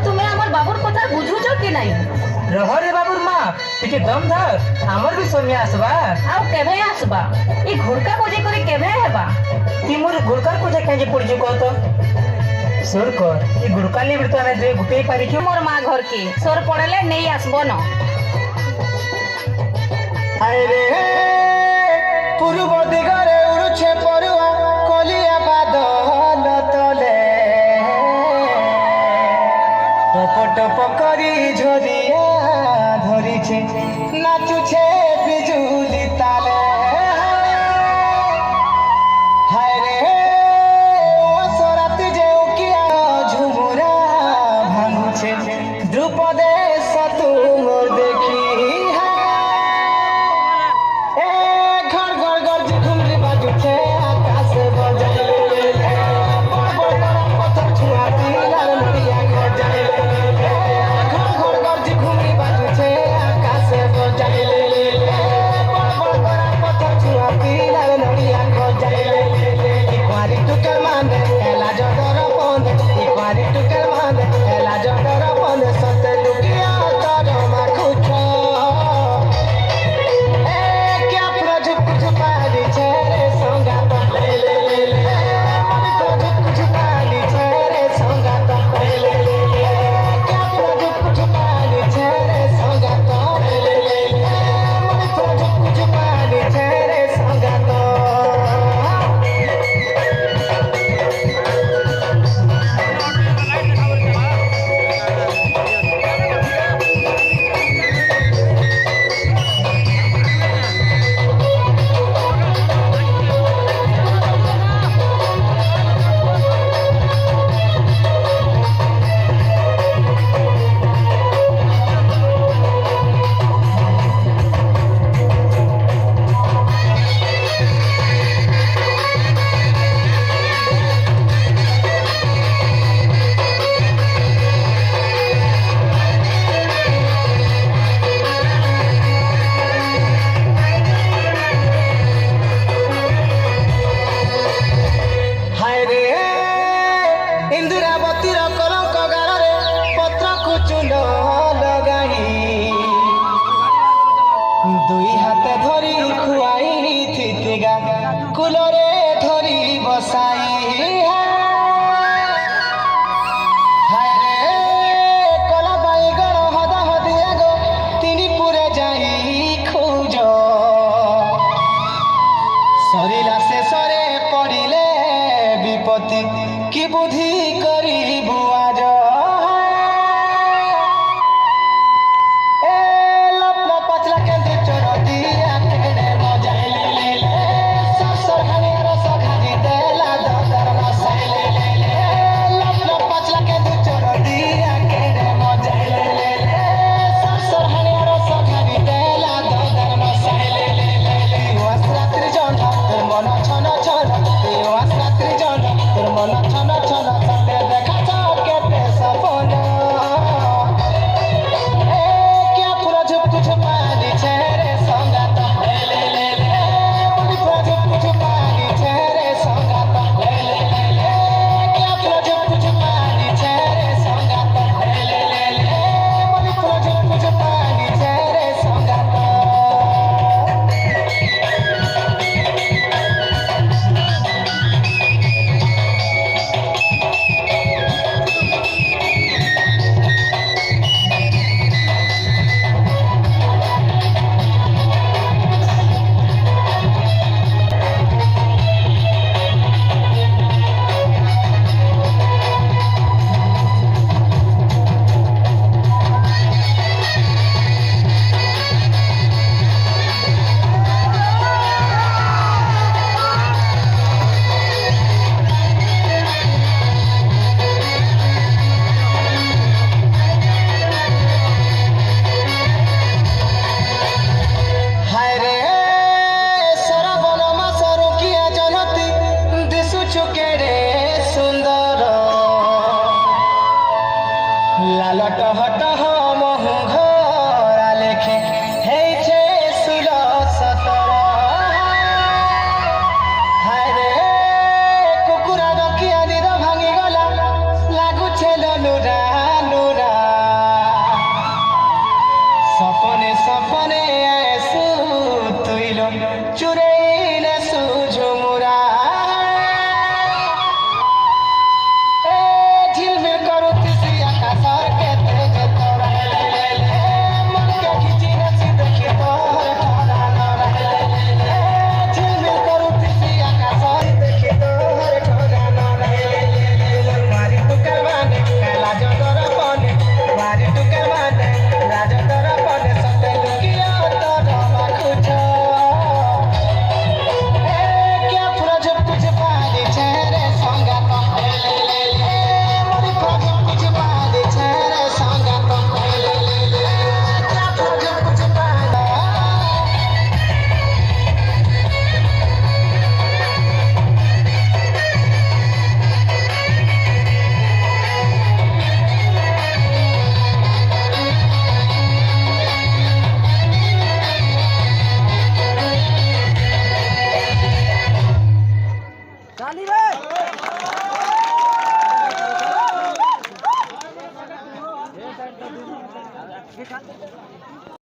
तुम्हें हमर बाबूर कथा बुझुछ कि नहीं? रह रे बाबूर माँ टिके दम धर हमर भी समय आसबा आउ केभे आसबा ई घुड़का पूजे करे केभे हेबा ती मोर घुड़का पूजे काजे पड़जो कहतो सोर कर ई घुड़का ले बिरतो में दे गुटे पारी के मोर माँ घर के सोर पड़ले नहीं आसबो न हाय रे पूर्व दिगरे उड़ुछे परुआ कलिया बादल तले टप टप करी झरिया धरिछे नाचुछे बिजुली ताले हाय रे असराती जे उकिया झुमुरा भांगुछे द्रुपदे सतु मोर देखी ए घर घर घर झुमरी बाजुछे आकाश बजाइले बड़ बड़ गरम पत्थर छुआती लाल नदिया घर जाइले दुई हाथे धरी खुआई थितिगा कुलरे धरी बसाई हाय रे कला बाई गण हदा हदिया गो तिनी पुरे जाई खोज सरिला से सरे पड़िले विपत्ति की बुद्धि करी बुआज